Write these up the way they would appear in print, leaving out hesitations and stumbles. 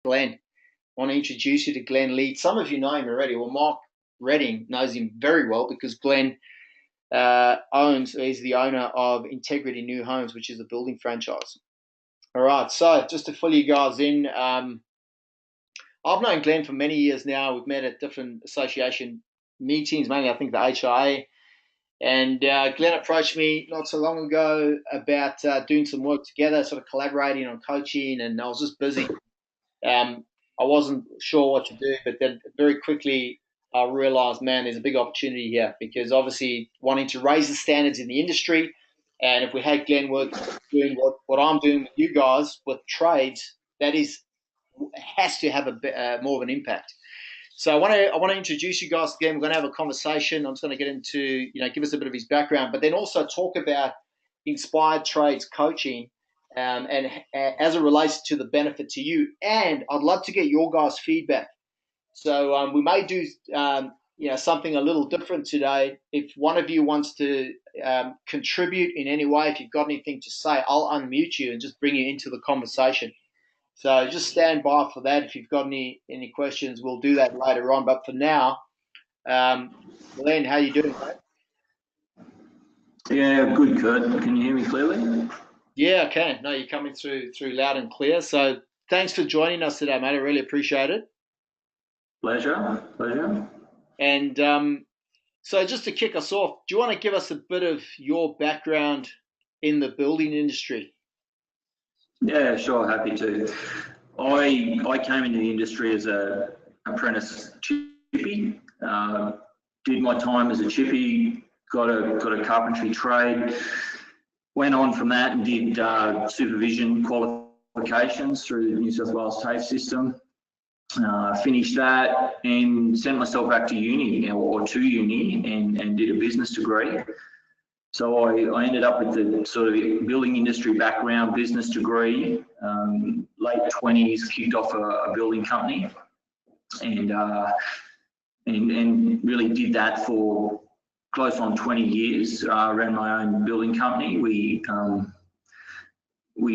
Glenn. I want to introduce you to Glenn Lee. Some of you know him already. Well, Mark Redding knows him very well because Glenn he's the owner of Integrity New Homes, which is a building franchise. All right, so just to fill you guys in, I've known Glenn for many years now. We've met at different association meetings, mainly I think the HIA. And Glenn approached me not so long ago about doing some work together, sort of collaborating on coaching, and I was just busy. I wasn't sure what to do, but then very quickly I realised, man, there's a big opportunity here because obviously wanting to raise the standards in the industry, and if we had Glenn doing what I'm doing with you guys with trades, that has to have a more of an impact. So I want to introduce you guys again. We're going to have a conversation. I'm just going to get into, give us a bit of his background, but then also talk about inspired trades coaching and as it relates to the benefit to you. And I'd love to get your guys' feedback. So we may do something a little different today. If one of you wants to contribute in any way, if you've got anything to say, I'll unmute you and just bring you into the conversation. So just stand by for that. If you've got any questions, we'll do that later on. But for now, Glenn, how you doing, mate? Yeah, good, Kurt. Can you hear me clearly? Yeah, I can. No, you're coming through loud and clear. So thanks for joining us today, mate. I really appreciate it. Pleasure. And so just to kick us off, do you want to give us a bit of your background in the building industry? Yeah, sure, happy to. I came into the industry as a apprentice chippy. Did my time as a chippy, got a carpentry trade. Went on from that and did supervision qualifications through the New South Wales TAFE system. Finished that and sent myself back to uni or to uni and did a business degree. So I ended up with the sort of building industry background, business degree, late 20s, kicked off a building company and really did that for close on 20 years. Ran my own building company. We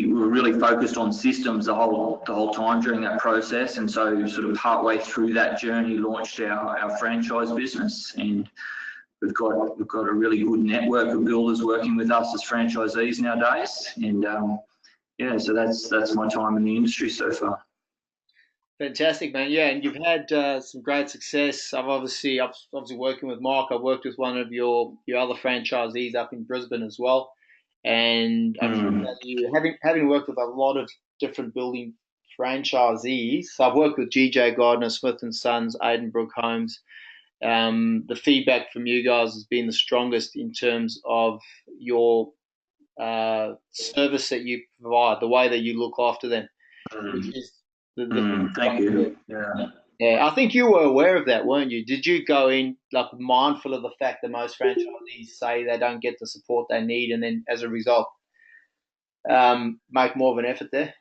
were really focused on systems the whole time during that process, and so sort of partway through that journey launched our franchise business, and we've got a really good network of builders working with us as franchisees nowadays, and so that's my time in the industry so far. Fantastic, man. Yeah, and you've had some great success. I've obviously working with Mark. I worked with one of your other franchisees up in Brisbane as well. And having worked with a lot of different building franchisees, so I've worked with GJ Gardner, Smith & Sons, Aidenbrook Homes. The feedback from you guys has been the strongest in terms of your service that you provide, the way that you look after them. Which is thank you. Yeah, I think you were aware of that, weren't you? Did you go in like mindful of the fact that most franchisees say they don't get the support they need, and then as a result, make more of an effort there?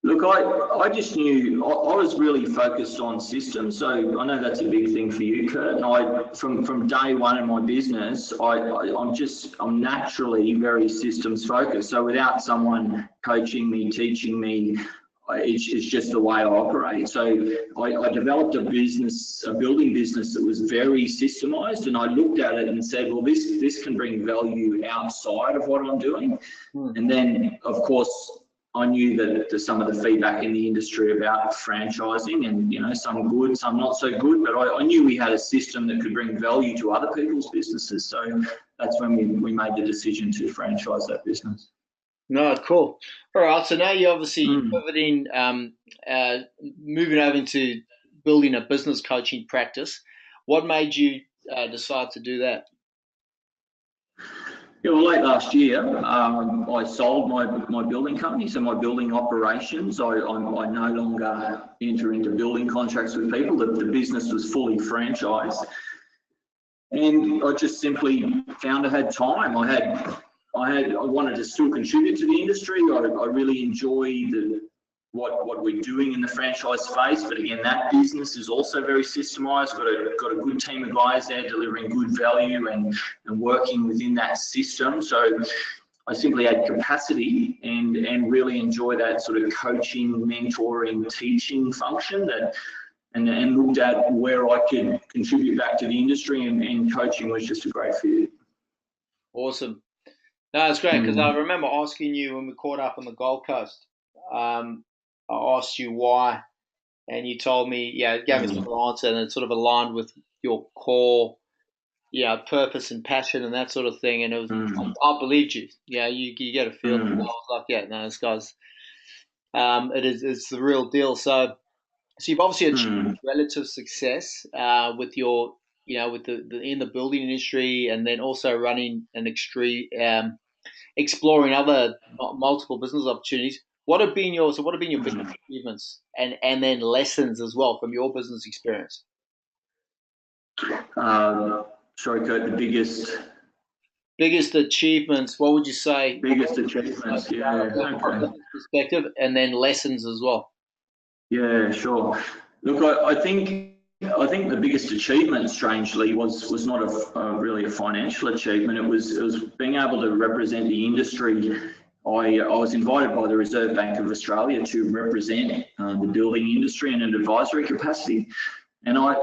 Look, I just knew I was really focused on systems, so I know that's a big thing for you, Kurt. And from day one in my business, I'm naturally very systems focused. So without someone coaching me, teaching me, it's just the way I operate. So I developed a building business that was very systemized, and I looked at it and said, well, this can bring value outside of what I'm doing. And then, of course, I knew that some of the feedback in the industry about franchising, and some good, some not so good, but I knew we had a system that could bring value to other people's businesses. So that's when we made the decision to franchise that business. No, cool. All right, so now you're obviously pivoting, moving over into building a business coaching practice. What made you decide to do that? Yeah, well, late last year, I sold my building company, so my building operations. I no longer enter into building contracts with people. The business was fully franchised, and I just simply found I had time. I wanted to still contribute to the industry. I really enjoy what we're doing in the franchise space, but again, that business is also very systemized. Got a good team of guys there delivering good value and working within that system. So I simply had capacity and really enjoy that sort of coaching, mentoring, teaching function and looked at where I could contribute back to the industry, and coaching was just a great fit. Awesome. No, it's great because I remember asking you when we caught up on the Gold Coast. I asked you why, and you told me, it gave me some answer, and it sort of aligned with your core, purpose and passion and that sort of thing. And it was, I believed you. Yeah, you get a feel. I was like, no, this guy's, it's the real deal. So you've obviously achieved relative success with your, with the in the building industry, and then also running an extreme, exploring other multiple business opportunities. What have been your biggest achievements and then lessons as well from your business experience? Sorry, Kurt, the biggest achievements. What would you say? Biggest achievements, yeah. Okay. Perspective, and then lessons as well. Yeah, sure. Look, I think the biggest achievement, strangely, was not really a financial achievement. It was being able to represent the industry. I was invited by the Reserve Bank of Australia to represent the building industry in an advisory capacity, and I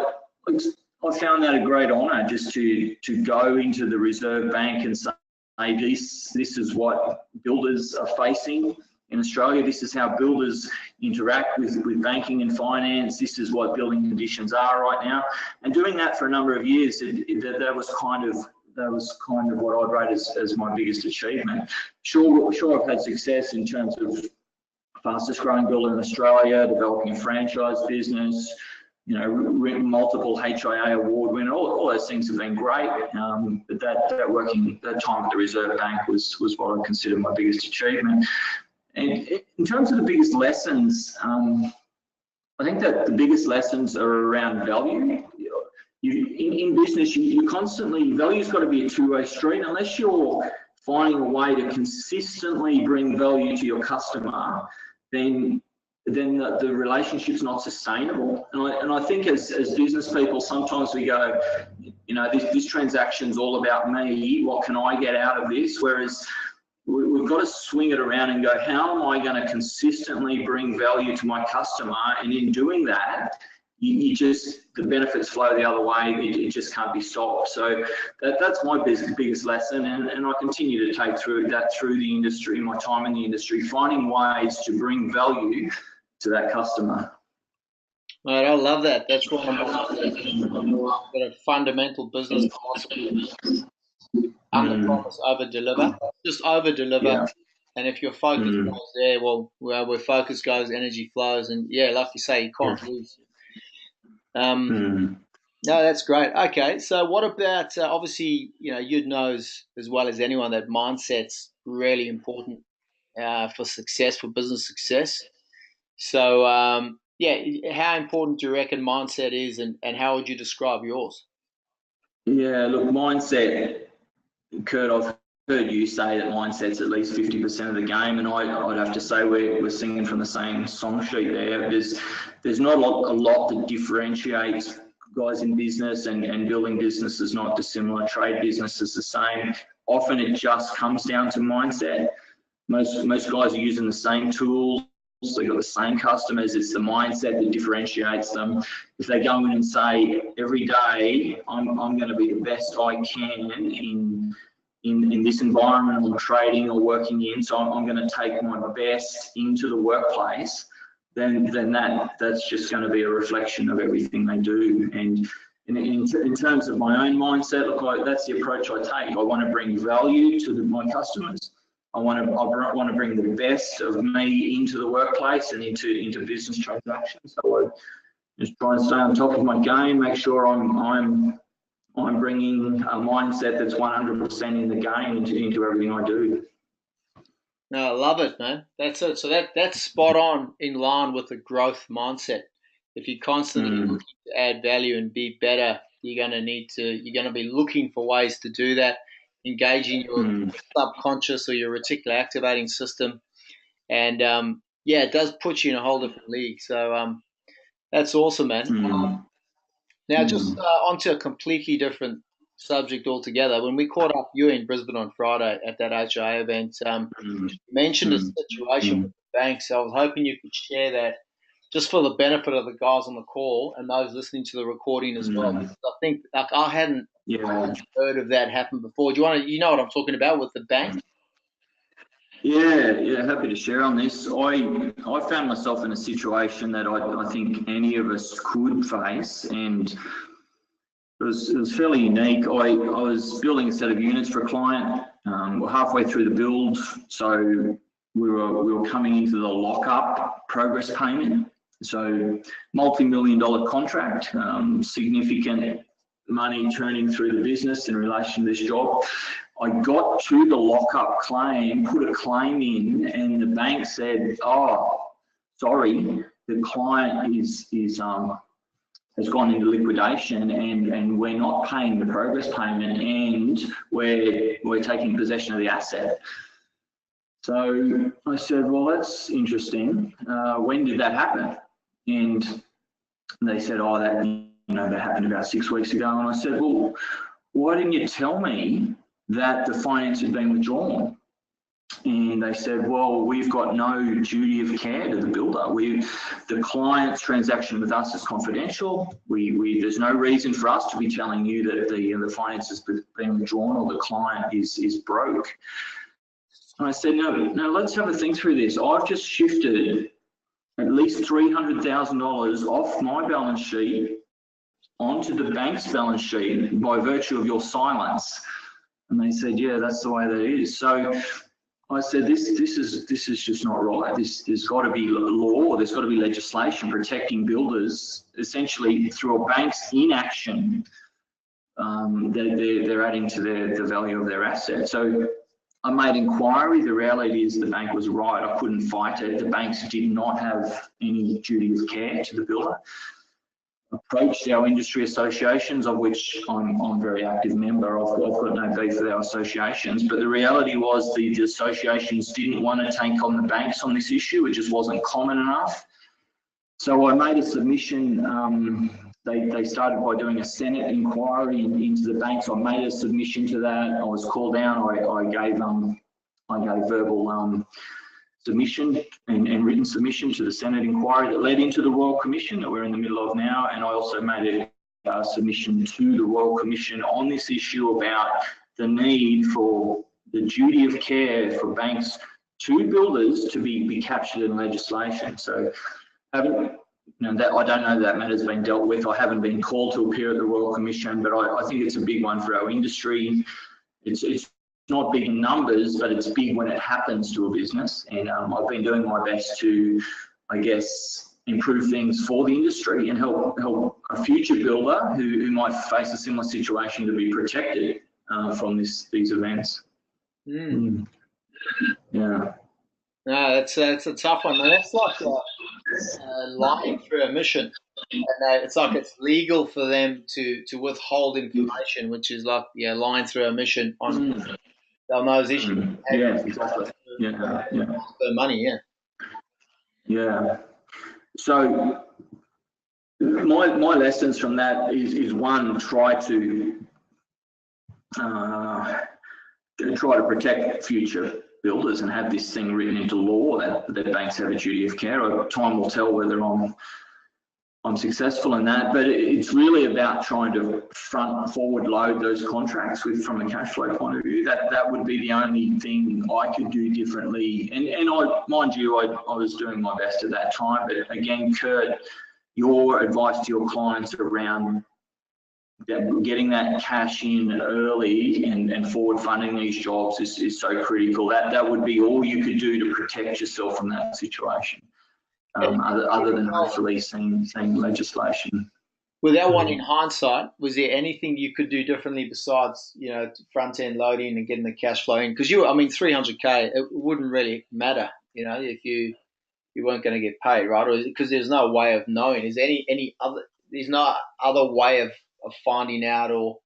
found that a great honour, just to go into the Reserve Bank and say, hey, this is what builders are facing in Australia. This is how builders interact with banking and finance. This is what building conditions are right now. And doing that for a number of years, that was kind of what I'd rate as my biggest achievement. Sure, I've had success in terms of fastest growing builder in Australia, developing a franchise business, multiple HIA award winner. All those things have been great. But that time at the Reserve Bank was what I consider my biggest achievement. And in terms of the biggest lessons, I think that the biggest lessons are around value. In business, you constantly, value's got to be a two-way street. Unless you're finding a way to consistently bring value to your customer, then the relationship's not sustainable. And I think as business people, sometimes we go, this transaction's all about me. What can I get out of this? Whereas we've got to swing it around and go, how am I going to consistently bring value to my customer? And in doing that, the benefits flow the other way. It just can't be stopped. So that's my biggest lesson, and I continue to take through the industry, my time in the industry, finding ways to bring value to that customer. Right, I love that. That's one of my fundamental business philosophy. Under promise, over deliver. Just over deliver. Yeah. And if your focus goes there, well, where focus goes, energy flows. And like you say, you can't lose. No, that's great. Okay, so what about obviously, you'd know as well as anyone that mindset's really important for success, for business success. So how important do you reckon mindset is, and how would you describe yours? Yeah, look, mindset, Kurt, I've heard you say that mindset's at least 50% of the game, and I'd have to say we're singing from the same song sheet there. There's not a lot that differentiates guys in business, and building business is not dissimilar. Trade business is the same. Often it just comes down to mindset. Most guys are using the same tools. They've got the same customers. It's the mindset that differentiates them. If they go in and say, every day, I'm going to be the best I can in this environment I'm trading or working in, so I'm going to take my best into the workplace, then that's just going to be a reflection of everything they do. And in terms of my own mindset, look, that's the approach I take. I want to bring value to my customers. I want to bring the best of me into the workplace and into business transactions. So I just try and stay on top of my game, make sure I'm bringing a mindset that's 100% in the game into everything I do. No, I love it, man. That's it. So that's spot on, in line with the growth mindset. If you're constantly looking to add value and be better, you're going to be looking for ways to do that, engaging your subconscious or your reticular activating system, and it does put you in a whole different league. So that's awesome, man. Now, just onto a completely different subject altogether. When we caught up, you were in Brisbane on Friday at that HIA event. Mm, You mentioned a mm, situation mm, with the banks. So I was hoping you could share that just for the benefit of the guys on the call and those listening to the recording as well. mm. I think like I hadn't Yeah. heard of that happen before. Do you want to? You know what I'm talking about with the banks? Yeah, happy to share on this. I found myself in a situation that I think any of us could face, and it was fairly unique. I was building a set of units for a client. We're halfway through the build, so we were coming into the lockup progress payment. So multi-million-dollar contract, significant money turning through the business in relation to this job. I got to the lockup claim, put a claim in, and the bank said, "Oh, sorry, the client has gone into liquidation, and we're not paying the progress payment, and we're taking possession of the asset." So I said, "Well, that's interesting. When did that happen?" And they said, "Oh, that happened about 6 weeks ago." And I said, "Well, why didn't you tell me that the finance had been withdrawn?" And they said, "Well, we've got no duty of care to the builder. The client's transaction with us is confidential. There's no reason for us to be telling you that the finance has been withdrawn or the client is broke." And I said, no, let's have a think through this. I've just shifted at least $300,000 off my balance sheet onto the bank's balance sheet by virtue of your silence. And they said, "Yeah, that's the way that it is." So I said, this is just not right. There's got to be law, there's got to be legislation protecting builders essentially through a bank's inaction. They're adding to the value of their asset. So I made inquiry. The reality is the bank was right. I couldn't fight it. The banks did not have any duty of care to the builder. Approached our industry associations, of which I'm a very active member. I've got no beef with our associations, but the reality was the associations didn't want to take on the banks on this issue. It just wasn't common enough. So I made a submission. They started by doing a Senate inquiry into the banks. I made a submission to that. I was called down. I gave verbal submission and written submission to the Senate inquiry that led into the Royal Commission that we're in the middle of now. And I also made a submission to the Royal Commission on this issue about the need for the duty of care for banks to builders to be captured in legislation. So I don't know that matter's been dealt with. I haven't been called to appear at the Royal Commission, but I think it's a big one for our industry. It's not big in numbers, but it's big when it happens to a business. And I've been doing my best to, I guess, improve things for the industry and help a future builder who might face a similar situation to be protected from these events. Mm. Yeah. No, that's a tough one. That's like lying through a mission. And it's like it's legal for them to withhold information, which is like lying through a mission on those issues. Yeah, exactly. Yeah. For money, Yeah. So my lessons from that is one, try to protect future builders and have this thing written into law that banks have a duty of care. Time will tell whether I'm successful in that, but it's really about trying to forward load those contracts from a cash flow point of view. That would be the only thing I could do differently. And mind you, I was doing my best at that time. But again, Kurt, your advice to your clients around getting that cash in early and forward funding these jobs is so critical. That would be all you could do to protect yourself from that situation. Other than hopefully seeing legislation. With that one in hindsight, was there anything you could do differently besides front end loading and getting the cash flow in? Because 300K, it wouldn't really matter, if you weren't going to get paid, right? Or because there's no way of knowing. Is there any other? There's no other way of finding out or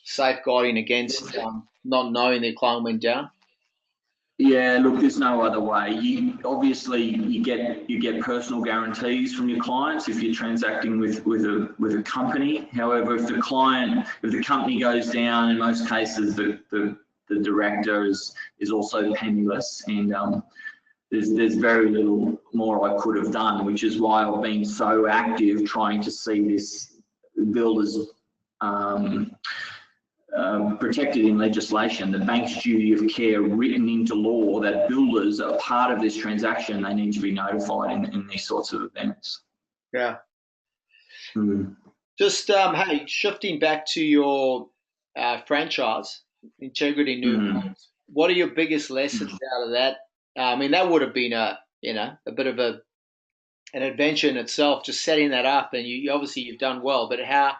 safeguarding against not knowing their client went down. Yeah, look, there's no other way. You get personal guarantees from your clients if you're transacting with a company. However, if the company goes down, in most cases the director is also penniless, and there's very little more I could have done, which is why I've been so active trying to see this builders protected in legislation, the bank's duty of care written into law, that builders are part of this transaction. They need to be notified in these sorts of events. Yeah. Mm. Just hey, shifting back to your franchise, Integrity New Homes. What are your biggest lessons out of that? I mean, that would have been a bit of an adventure in itself, just setting that up, and you obviously you've done well. But how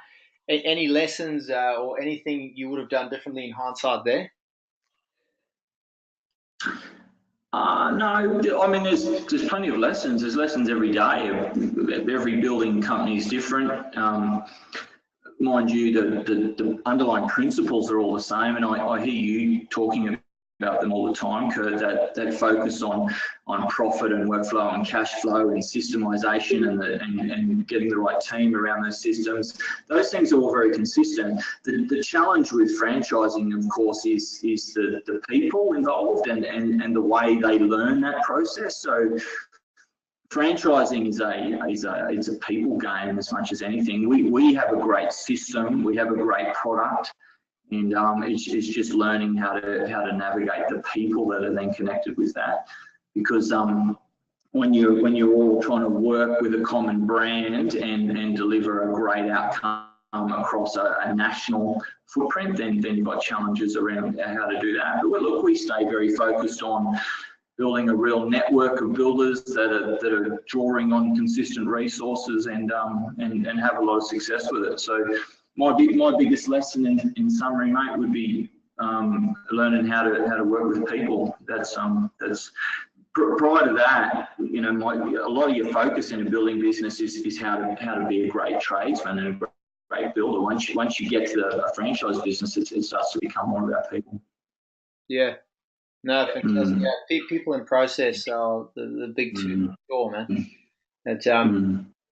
any lessons or anything you would have done differently in hindsight there? No, I mean there's plenty of lessons. There's lessons every day. Every building company is different. Mind you, the underlying principles are all the same, and I hear you talking about them all the time, Kurt. That focus on profit and workflow and cash flow and systemization and getting the right team around those systems. Those things are all very consistent. The challenge with franchising, of course, is the people involved and the way they learn that process. So franchising is a people game as much as anything. We have a great system, we have a great product, and it's just learning how to navigate the people that are then connected with that. Because when you're all trying to work with a common brand and deliver a great outcome across a national footprint, then you've got challenges around how to do that. But look, we stay very focused on building a real network of builders that are drawing on consistent resources and have a lot of success with it. So my biggest lesson in summary, mate, would be learning how to work with people. That's prior to that, a lot of your focus in a building business is how to be a great tradesman and a great builder. Once you get to a franchise business, it starts to become more about people. Yeah. No, fantastic. Yeah, people in process are the big two, sure, man. But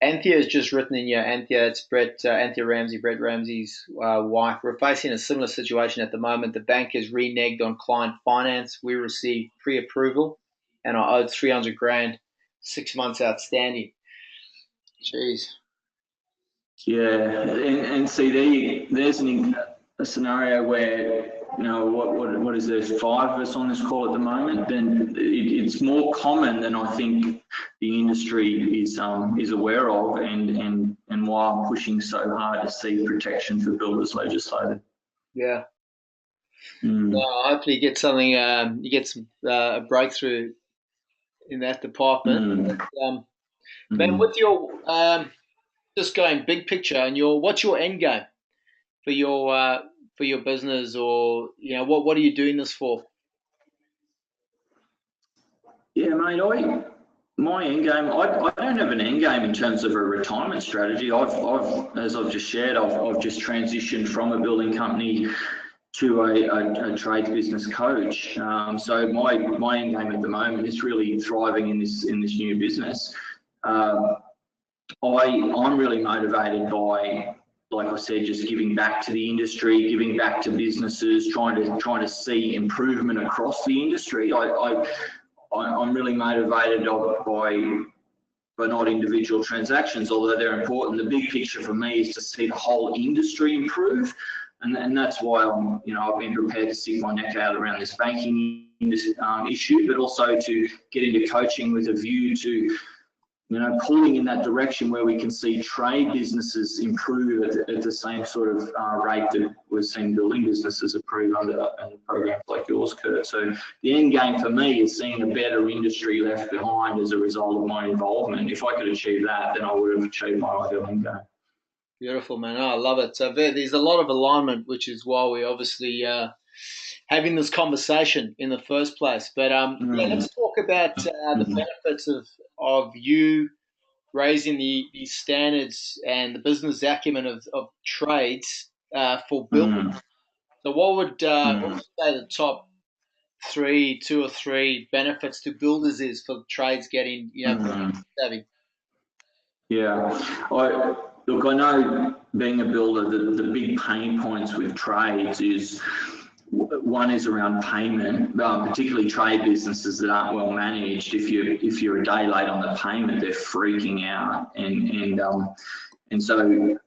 Anthea has just written in here. Anthea, it's Anthea Ramsey, Brett Ramsey's wife. We're facing a similar situation at the moment. The bank has reneged on client finance. We received pre-approval and are owed 300 grand, 6 months outstanding. Jeez. Yeah, and see, there's a scenario where, what is there, 5 of us on this call at the moment, then it's more common than I think the industry is aware of, and why I'm pushing so hard to see protection for builders legislated. Yeah. Well, hopefully you get something, you get some a breakthrough in that department. But, man, with your just going big picture, and what's your end game for your business, or what are you doing this for? Yeah, mate, my end game, I don't have an end game in terms of a retirement strategy. As I've just shared, I've just transitioned from a building company to a trades business coach. So my end game at the moment is really thriving in this new business. I'm really motivated by, like I said, just giving back to the industry, giving back to businesses, trying to see improvement across the industry. I'm really motivated by not individual transactions, although they're important. The big picture for me is to see the whole industry improve, and that's why I've been prepared to stick my neck out around this banking issue, but also to get into coaching with a view to pulling in that direction where we can see trade businesses improve at the same sort of rate that we're seeing building businesses improve under programs like yours, Kurt. So the end game for me is seeing a better industry left behind as a result of my involvement. If I could achieve that, then I would have achieved my ideal end game. Beautiful, man. Oh, I love it. So there's a lot of alignment, which is why we obviously having this conversation in the first place. But let's talk about the benefits of you raising the standards and the business acumen of trades for building. So what would you say the top two or three benefits to builders is for trades getting, savvy. Yeah, I know being a builder, the big pain points with trades is one is around payment, particularly trade businesses that aren't well managed. If you're a day late on the payment, they're freaking out, and so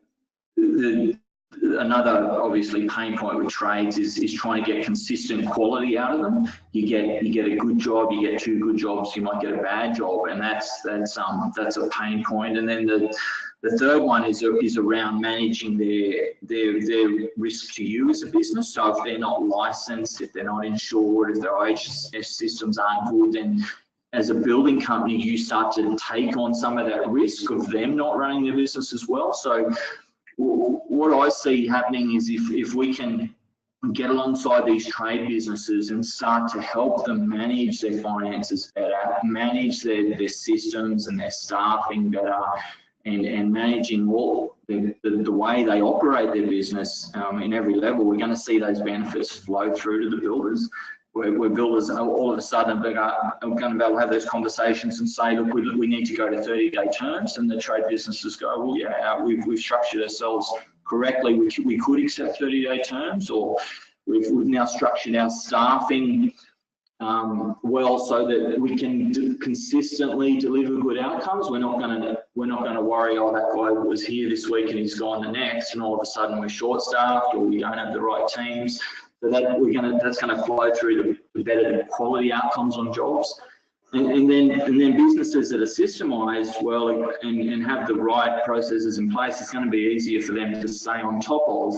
another obviously pain point with trades is trying to get consistent quality out of them. You get a good job, you get two good jobs, you might get a bad job, and that's a pain point. And then the third one is around managing their risk to you as a business. So if they're not licensed, if they're not insured, if their OHS systems aren't good, then as a building company, you start to take on some of that risk of them not running their business as well. So what I see happening is if we can get alongside these trade businesses and start to help them manage their finances better, manage their systems and their staffing better, and managing all the way they operate their business in every level, we're going to see those benefits flow through to the builders. Where builders all of a sudden are going to be able to have those conversations and say, look, we need to go to 30-day terms, and the trade businesses go, well, yeah, we've structured ourselves correctly. We could accept 30-day terms, or we've now structured our staffing well so that we can consistently deliver good outcomes. We're not going to worry, oh, that guy was here this week and he's gone the next, and all of a sudden we're short-staffed or we don't have the right teams. So that's going to flow through to better quality outcomes on jobs, and then businesses that are systemised well and have the right processes in place. It's going to be easier for them to stay on top of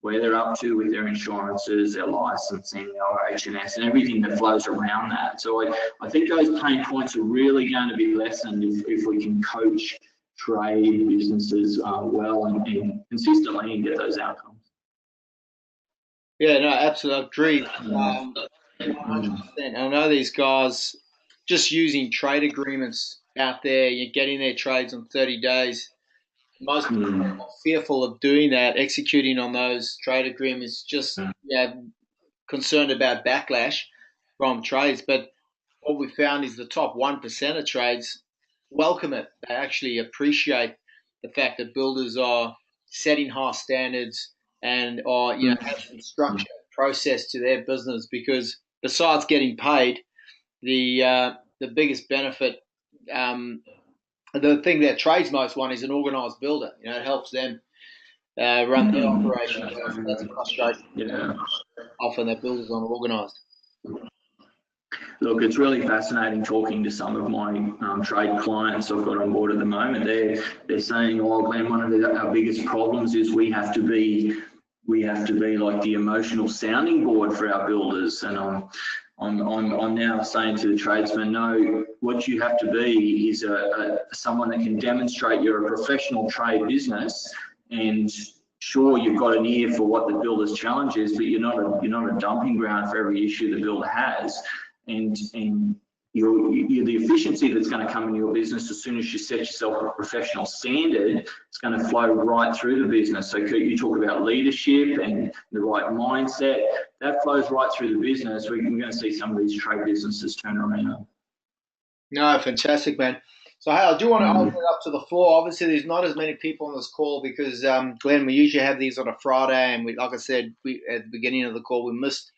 where they're up to with their insurances, their licensing, their H&S, and everything that flows around that. So I think those pain points are really going to be lessened if we can coach trade businesses well and consistently and get those outcomes. Yeah, no, absolutely agree. 100%. I know these guys just using trade agreements out there, you're getting their trades on 30 days. Most people are fearful of doing that, executing on those trade agreements, just concerned about backlash from trades. But what we found is the top 1% of trades welcome it. They actually appreciate the fact that builders are setting high standards and are, have some structure, process to their business, because besides getting paid, the biggest benefit, the thing that trades most want is an organised builder. It helps them run their operation. That's frustrating. Yeah. Often that builders aren't organised. Look, it's really fascinating talking to some of my trade clients I've got on board at the moment. They're saying, "Oh, Glenn, one of our biggest problems is we have to be like the emotional sounding board for our builders." And I'm now saying to the tradesmen, no, what you have to be is someone that can demonstrate you're a professional trade business, and sure, you've got an ear for what the builder's challenge is, but you're not a dumping ground for every issue the builder has. And you're the efficiency that's going to come in your business as soon as you set yourself a professional standard, it's going to flow right through the business. So you talk about leadership and the right mindset, that flows right through the business. We're going to see some of these trade businesses turn around. No, fantastic, man. So, hey, I do want to open it up to the floor. Obviously, there's not as many people on this call because, Glenn, we usually have these on a Friday, and like I said, at the beginning of the call, we missed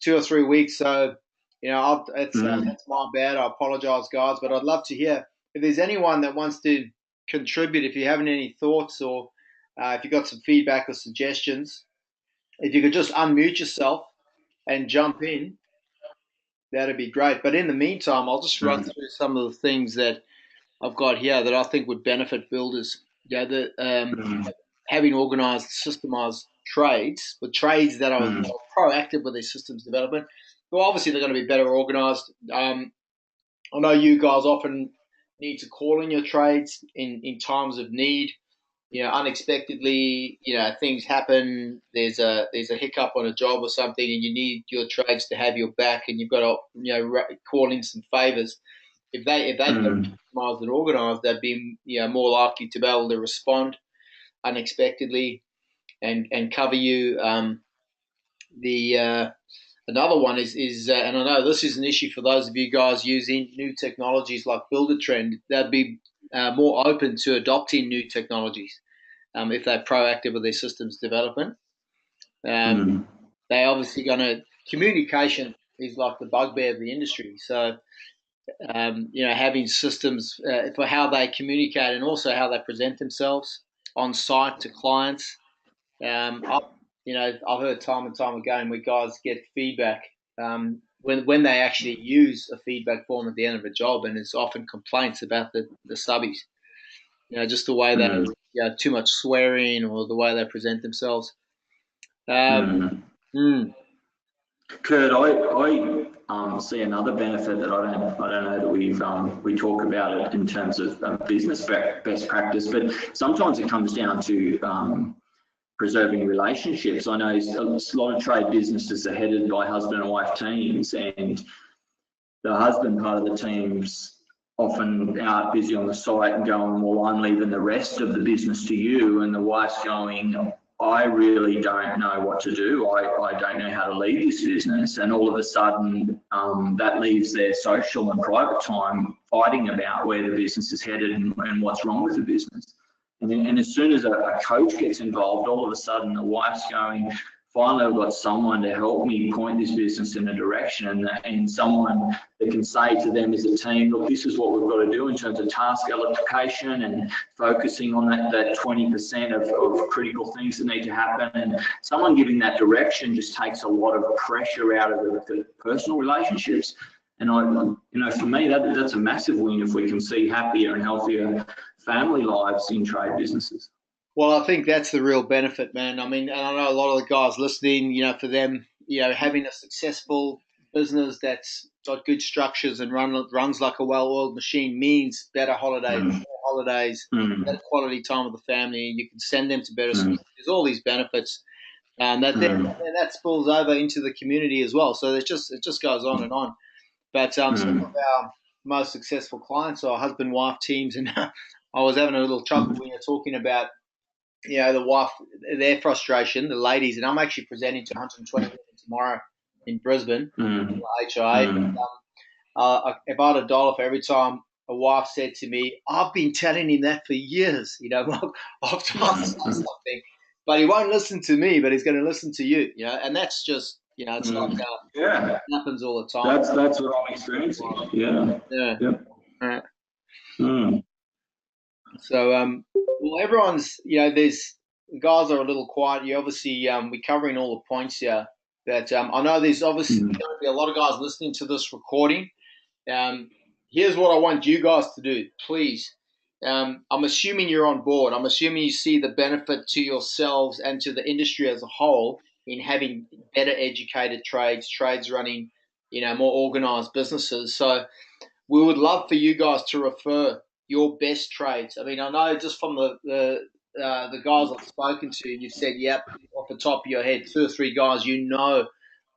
2 or 3 weeks. So, that's my bad. I apologise, guys, but I'd love to hear if there's anyone that wants to contribute. If you have any thoughts, or if you've got some feedback or suggestions, if you could just unmute yourself and jump in, that'd be great. But in the meantime, I'll just run through some of the things that I've got here that I think would benefit builders. Having organised, systemised trades, with trades that are proactive with their systems development. Well, obviously they're going to be better organised. I know you guys often need to call in your trades in times of need. Unexpectedly, things happen. There's a hiccup on a job or something, and you need your trades to have your back, and you've got to call in some favours. If they get organised and organised, they'd be more likely to be able to respond unexpectedly and cover you. Another one is and I know this is an issue for those of you guys using new technologies like Builder Trend. They'd be more open to adopting new technologies if they're proactive with their systems development. Um, Mm. they obviously going to communication is like the bugbear of the industry. So having systems for how they communicate and also how they present themselves on site to clients. I've heard time and time again where guys get feedback when they actually use a feedback form at the end of a job, and it's often complaints about the subbies. Just the way they, Mm. too much swearing or the way they present themselves. Um, Mm. mm, Kurt, I see another benefit that I don't know that we talk about it in terms of business best practice, but sometimes it comes down to preserving relationships. I know a lot of trade businesses are headed by husband and wife teams, and the husband part of the team's often out busy on the site and going, well, I'm leaving the rest of the business to you, and the wife's going, I really don't know what to do. I don't know how to lead this business. And all of a sudden, that leaves their social and private time fighting about where the business is headed and what's wrong with the business. And as soon as a coach gets involved, all of a sudden the wife's going, finally I've got someone to help me point this business in a direction, and someone that can say to them as a team, look, this is what we've got to do in terms of task allocation and focusing on that 20% of critical things that need to happen. And someone giving that direction just takes a lot of pressure out of the personal relationships. And for me, that's a massive win if we can see happier and healthier family lives in trade businesses. Well, I think that's the real benefit, man. I mean, and I know a lot of the guys listening, for them, having a successful business that's got good structures and runs like a well-oiled machine means better holidays, better quality time with the family. You can send them to better schools. There's all these benefits, and that spills over into the community as well. So it just goes on and on. But some of our most successful clients are husband-wife teams, and I was having a little chuckle when you're talking about the wife, their frustration, the ladies, and I'm actually presenting to 120 women tomorrow in Brisbane, HIA. If I had a dollar for every time a wife said to me, I've been telling him that for years, I've tried to say something, but he won't listen to me, but he's going to listen to you, and that's just, it's like Yeah, it happens all the time. that's what I'm experiencing. Yeah. Yeah. Yep. All right. Mm. So, well, everyone's, there's guys are a little quiet. You obviously, we're covering all the points here. But I know there's obviously going to be a lot of guys listening to this recording. Here's what I want you guys to do, please. I'm assuming you're on board. I'm assuming you see the benefit to yourselves and to the industry as a whole in having better educated trades running, more organized businesses. So we would love for you guys to refer your best trades. I mean, I know just from the guys I've spoken to, you've said, yep, off the top of your head, 2 or 3 guys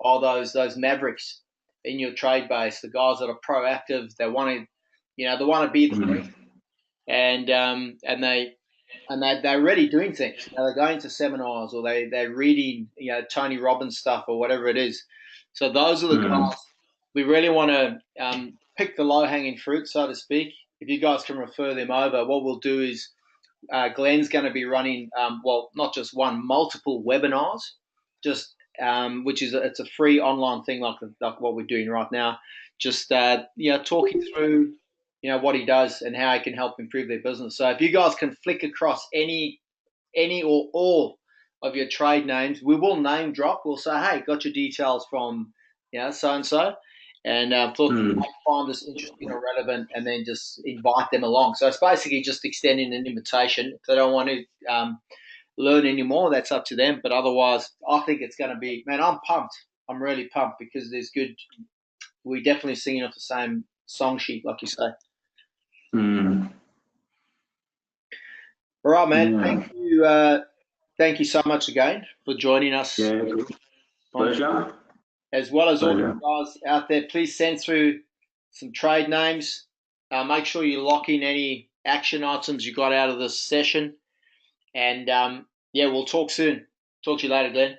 are those mavericks in your trade base, the guys that are proactive. They want to, they want to be the best, and they're already doing things. They're going to seminars or they're reading, Tony Robbins stuff or whatever it is. So those are the guys we really want to pick the low-hanging fruit, so to speak. If you guys can refer them over, what we'll do is Glenn's going to be running, not just one, multiple webinars, just which is it's a free online thing like what we're doing right now. Just talking through what he does and how he can help improve their business. So if you guys can flick across any or all of your trade names, we will name drop. We'll say, hey, got your details from so and so, and thought you might find this interesting or relevant, and then just invite them along. So it's basically just extending an invitation. If they don't want to learn anymore, that's up to them. But otherwise, I think it's going to be, man, I'm pumped. I'm really pumped because there's good. We're definitely singing off the same song sheet, like you say. All right, man. Thank you so much again for joining us. Yeah, pleasure. As well as all the guys out there, please send through some trade names. Make sure you lock in any action items you got out of this session. And we'll talk soon. Talk to you later, Glenn.